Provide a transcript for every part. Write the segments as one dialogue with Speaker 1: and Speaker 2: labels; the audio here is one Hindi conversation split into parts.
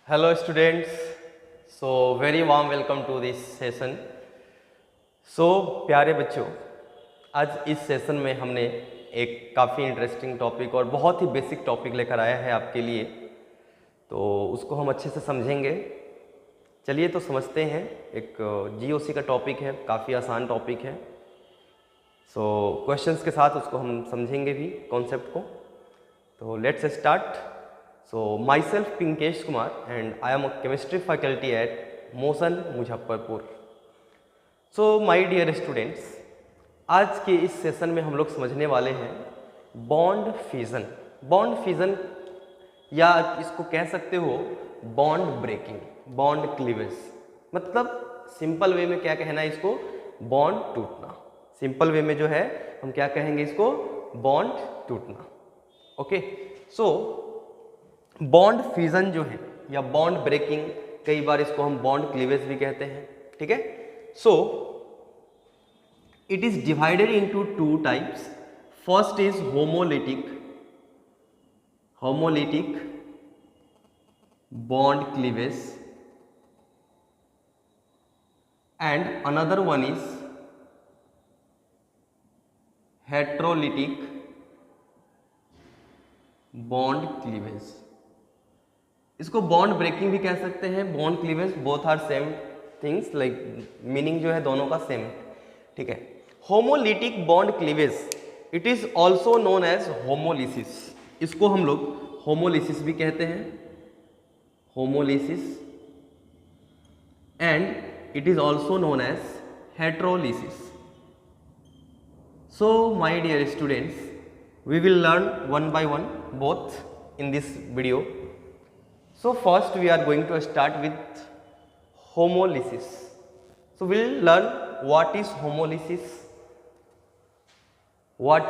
Speaker 1: Hello students, so very warm welcome to this session. So प्यारे बच्चों, आज इस सेशन में हमने एक काफ़ी इंटरेस्टिंग टॉपिक और बहुत ही बेसिक टॉपिक लेकर आया है आपके लिए, तो उसको हम अच्छे से समझेंगे। चलिए तो समझते हैं। एक जीओसी का टॉपिक है, काफ़ी आसान टॉपिक है। सो क्वेश्चंस के साथ उसको हम समझेंगे भी कॉन्सेप्ट को। तो let's start. So myself Pinkesh Kumar and I am a chemistry faculty at Mosan Muzaffarpur. So my dear students, आज के इस सेशन में हम लोग समझने वाले हैं बॉन्ड फिजन। बॉन्ड फिजन या इसको कह सकते हो बॉन्ड ब्रेकिंग, बॉन्ड क्लीवेज। मतलब सिंपल वे में क्या कहना है इसको, बॉन्ड टूटना। सिंपल वे में जो है हम क्या कहेंगे इसको, बॉन्ड टूटना। ओके, सो बॉन्ड फ्यूजन जो है या बॉन्ड ब्रेकिंग, कई बार इसको हम बॉन्ड क्लीवेज भी कहते हैं। ठीक है, so it is divided into two types. First is homolytic bond cleavage and another one is heterolytic bond cleavage. इसको बॉन्ड ब्रेकिंग भी कह सकते हैं, bond cleavage, both are same things, like meaning जो है दोनों का सेम है। ठीक है, homolytic bond cleavage it is also known as homolysis. इसको हम लोग होमोलिसिस भी कहते हैं, homolysis, and it is also known as हेट्रोलिसिस। So my dear students, we will learn one by one both in this video. So first we are going to start with homolysis. So we will learn what is homolysis, what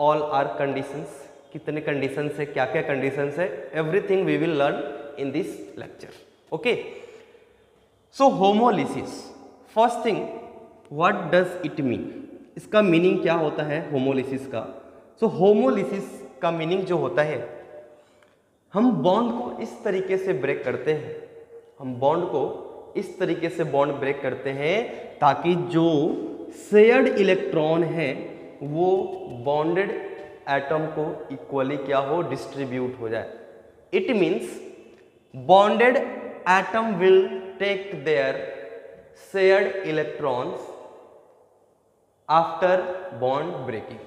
Speaker 1: all are conditions, कितने conditions है, क्या क्या conditions है, everything we will learn in this lecture. Okay, so homolysis, first thing what does it mean, इसका मीनिंग क्या होता है होमोलिसिस का। सो होमोलिसिस का मीनिंग जो होता है, हम बॉन्ड को इस तरीके से ब्रेक करते हैं, हम बॉन्ड को इस तरीके से बॉन्ड ब्रेक करते हैं ताकि जो शेयर्ड इलेक्ट्रॉन है वो बॉन्डेड एटम को इक्वली क्या हो, डिस्ट्रीब्यूट हो जाए। It means bonded atom will take their shared electrons after bond breaking,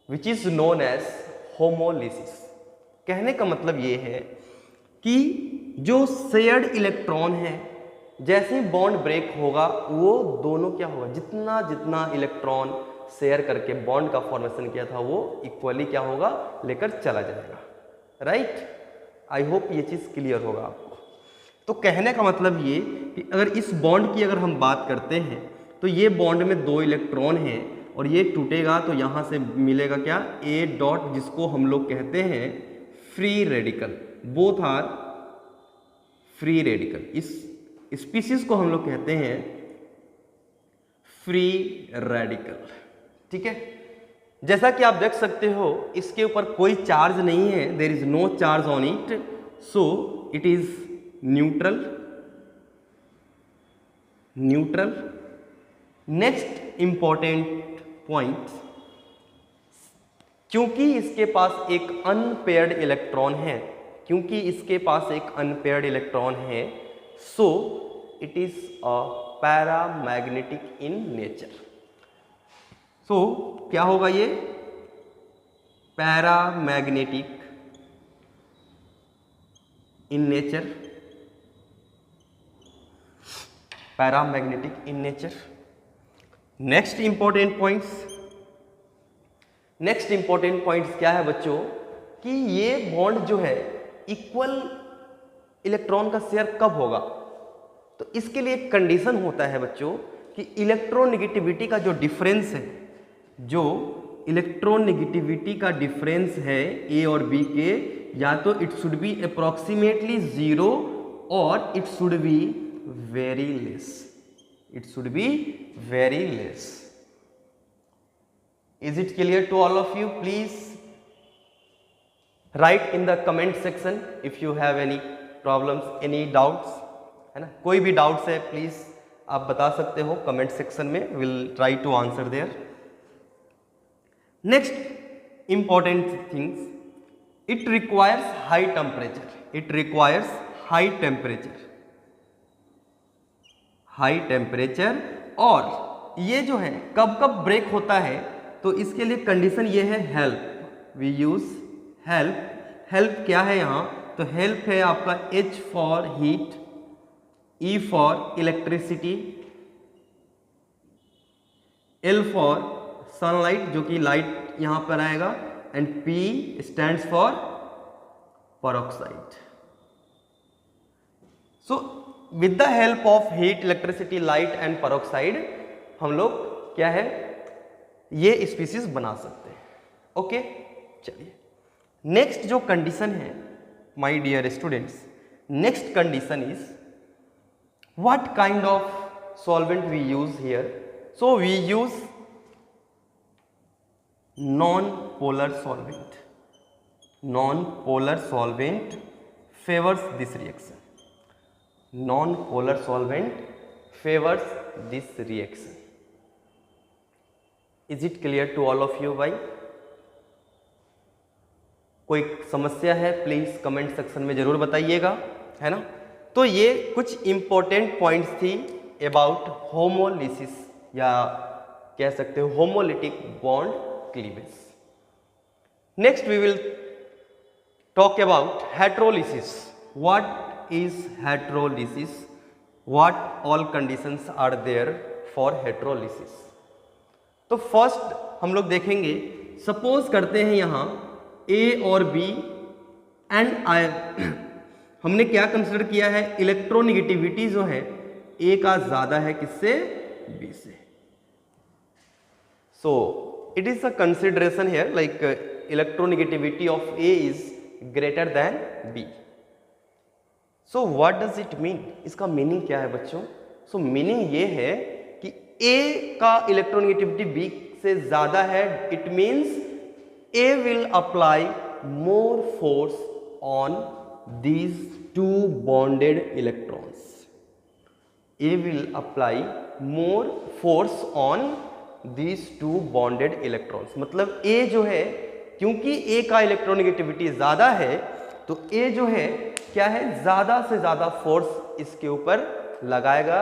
Speaker 1: which is known as homolysis. कहने का मतलब ये है कि जो शेयर्ड इलेक्ट्रॉन है, जैसे ही बॉन्ड ब्रेक होगा वो दोनों क्या होगा, जितना जितना इलेक्ट्रॉन शेयर करके बॉन्ड का फॉर्मेशन किया था वो इक्वली क्या होगा, लेकर चला जाएगा। राइट, आई होप ये चीज़ क्लियर होगा आपको। तो कहने का मतलब ये कि अगर इस बॉन्ड की अगर हम बात करते हैं तो ये बॉन्ड में दो इलेक्ट्रॉन हैं और ये टूटेगा तो यहाँ से मिलेगा क्या, ए डॉट, जिसको हम लोग कहते हैं free radical. Both are free radical. इस स्पीसीज को हम लोग कहते हैं फ्री रेडिकल। ठीक है, जैसा कि आप देख सकते हो इसके ऊपर कोई चार्ज नहीं है, there is no charge on it, so it is neutral. Next important point, क्योंकि इसके पास एक अनपेयर्ड इलेक्ट्रॉन है, क्योंकि इसके पास एक अनपेयर्ड इलेक्ट्रॉन है, so it is a paramagnetic in nature. So क्या होगा ये, paramagnetic in nature, paramagnetic in nature. Next important points क्या है बच्चों, कि ये बॉन्ड जो है इक्वल इलेक्ट्रॉन का शेयर कब होगा। तो इसके लिए एक कंडीशन होता है बच्चों कि इलेक्ट्रोनेगेटिविटी का जो डिफरेंस है, जो इलेक्ट्रोनेगेटिविटी का डिफरेंस है ए और बी के, या तो इट शुड बी अप्रॉक्सीमेटली 0 और it should be very less, it should be very less. Is it clear to all of you? Please write in the comment section if you have any problems, any doubts, है ना? कोई भी डाउट्स है प्लीज आप बता सकते हो कमेंट सेक्शन में, will try to answer there. Next important things, it requires high temperature, it requires high temperature, high temperature. और ये जो है कब कब ब्रेक होता है, तो इसके लिए कंडीशन ये है help, we use help. Help क्या है यहाँ, तो हेल्प है आपका H for heat, E for electricity, L for sunlight जो कि लाइट यहां पर आएगा, and P stands for peroxide. So with the help of heat, electricity, light and peroxide हम लोग क्या है ये स्पीसीज बना सकते हैं। ओके चलिए नेक्स्ट जो कंडीशन है my dear students, next condition is what kind of solvent we use here. So we use non-polar solvent, non-polar solvent favors this reaction, non-polar solvent favors this reaction. Is it clear to all of you भाई? कोई समस्या है प्लीज कमेंट सेक्शन में जरूर बताइएगा, है ना? तो ये कुछ इंपॉर्टेंट पॉइंट्स थी अबाउट होमोलिसिस या कह सकते हो homolytic bond cleavage. Next we will talk about heterolysis. What is heterolysis? What all conditions are there for heterolysis? तो फर्स्ट हम लोग देखेंगे, सपोज करते हैं यहां A और B एंड हमने क्या कंसिडर किया है, इलेक्ट्रोनिगेटिविटी जो है A का ज्यादा है किससे, B से। So it is a consideration here like electronegativity of A is greater than B. So what does it mean? इसका मीनिंग क्या है बच्चों? So मीनिंग ये है कि A का इलेक्ट्रोनेगेटिविटी B से ज्यादा है, it means A will apply more force on these two bonded electrons. A will apply more force on these two bonded electrons. मतलब A जो है, क्योंकि A का इलेक्ट्रोनेगेटिविटी ज्यादा है तो A जो है क्या है, ज्यादा से ज्यादा फोर्स इसके ऊपर लगाएगा,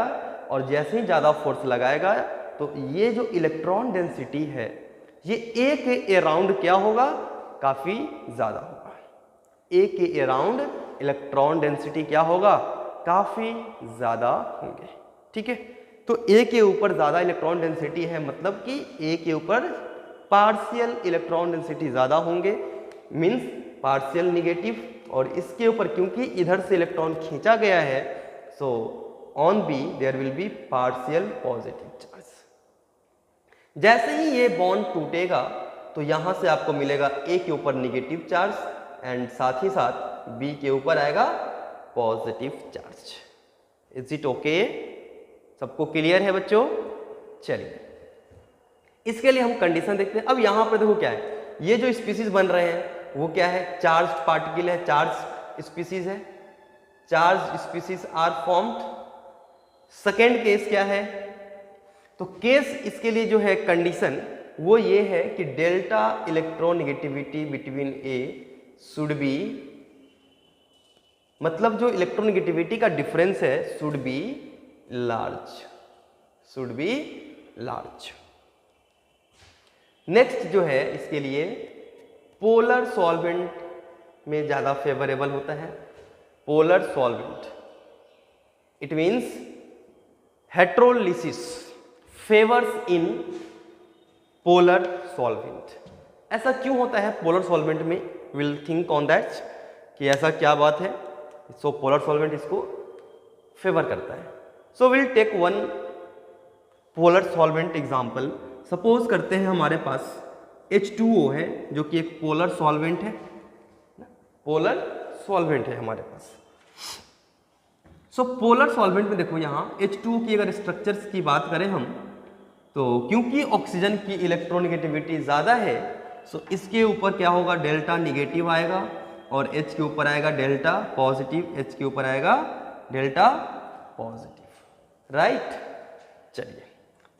Speaker 1: और जैसे ही ज्यादा फोर्स लगाएगा तो ये जो इलेक्ट्रॉन डेंसिटी है ये A के अराउंड क्या होगा, काफी ज्यादा होगा। A के अराउंड इलेक्ट्रॉन डेंसिटी क्या होगा, काफी ज्यादा होंगे। ठीक है, तो A के ऊपर ज्यादा इलेक्ट्रॉन डेंसिटी है, मतलब कि A के ऊपर पार्शियल इलेक्ट्रॉन डेंसिटी ज्यादा होंगे, मींस पार्शियल निगेटिव, और इसके ऊपर क्योंकि इधर से इलेक्ट्रॉन खींचा गया है, so on B there will be partial positive charge. जैसे ही ये बॉन्ड टूटेगा तो यहां से आपको मिलेगा A के ऊपर निगेटिव चार्ज एंड साथ ही साथ B के ऊपर आएगा positive charge. Is it okay? सबको क्लियर है बच्चों? चलिए इसके लिए हम कंडीशन देखते हैं। अब यहां पर देखो क्या है, ये जो स्पीसीज बन रहे हैं वो क्या है, चार्ज पार्टिकल है, चार्ज स्पीसीज है, charge species are formed. Second case क्या है, तो केस इसके लिए जो है कंडीशन वो ये है कि delta electronegativity between A should be, मतलब जो इलेक्ट्रोनेगेटिविटी का डिफरेंस है should be large, should be large. Next जो है इसके लिए पोलर सॉल्वेंट में ज्यादा फेवरेबल होता है, polar solvent, it means heterolysis favours in polar solvent. ऐसा क्यों होता है पोलर सॉल्वेंट में, विल थिंक ऑन दैट कि ऐसा क्या बात है। सो पोलर सॉल्वेंट इसको फेवर करता है। So will take one polar solvent example. Suppose करते हैं हमारे पास H2O है जो कि एक पोलर सॉल्वेंट है, पोलर सॉल्वेंट है हमारे पास। सो पोलर सॉल्वेंट में देखो यहाँ H2O की अगर स्ट्रक्चर्स की बात करें हम, तो क्योंकि ऑक्सीजन की इलेक्ट्रोनेगेटिविटी ज़्यादा है, सो इसके ऊपर क्या होगा, डेल्टा निगेटिव आएगा और H के ऊपर आएगा डेल्टा पॉजिटिव, H के ऊपर आएगा डेल्टा पॉजिटिव, राइट। चलिए,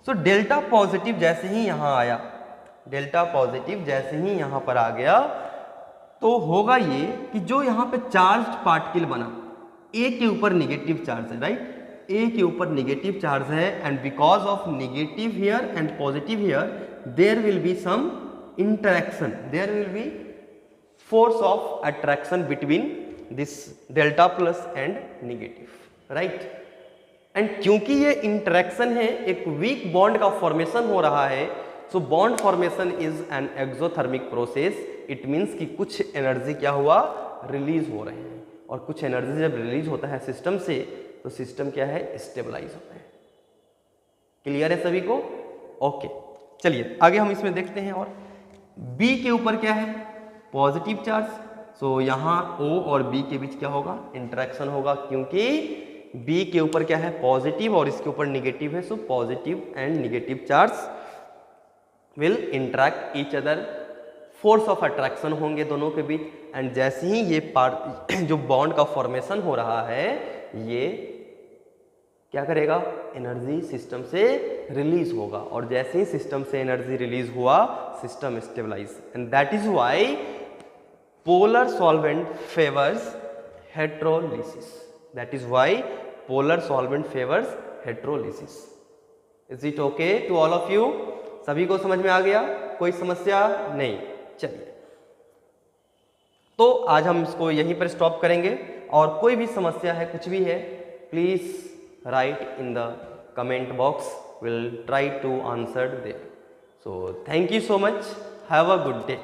Speaker 1: सो डेल्टा पॉजिटिव जैसे ही यहाँ आया, डेल्टा पॉजिटिव जैसे ही यहाँ पर आ गया, तो होगा ये कि जो यहाँ पे चार्ज पार्टिकल बना, A के ऊपर निगेटिव चार्ज है, राइट, A के ऊपर निगेटिव चार्ज है, and because of negative here and positive here there will be some interaction, there will be force of attraction between this delta plus and negative, right. And क्योंकि ये इंटरेक्शन है, एक वीक बॉन्ड का फॉर्मेशन हो रहा है, so bond formation is an exothermic process, it means कि कुछ एनर्जी क्या हुआ, रिलीज हो रहे हैं, और कुछ एनर्जी जब रिलीज होता है सिस्टम से, तो सिस्टम क्या है, स्टेबलाइज होता है। क्लियर है सभी को? ओके, चलिए आगे हम इसमें देखते हैं। और B के ऊपर क्या है, पॉजिटिव चार्ज, सो यहाँ O और B के बीच क्या होगा, इंटरेक्शन होगा, क्योंकि B के ऊपर क्या है, पॉजिटिव, और इसके ऊपर निगेटिव है, so positive and negative charge will interact each other, force of attraction होंगे दोनों के बीच, एंड जैसे ही ये पार्ट जो बॉन्ड का फॉर्मेशन हो रहा है, ये क्या करेगा, एनर्जी सिस्टम से रिलीज होगा, और जैसे ही सिस्टम से एनर्जी रिलीज हुआ, system stabilise, and that is why polar solvent favours heterolysis, that is why polar solvent favours heterolysis. Is it okay to all of you? सभी को समझ में आ गया? कोई समस्या नहीं? चलिए, तो आज हम इसको यहीं पर स्टॉप करेंगे, और कोई भी समस्या है, कुछ भी है, please write in the comment box, will try to answer there. So thank you so much, have a good day.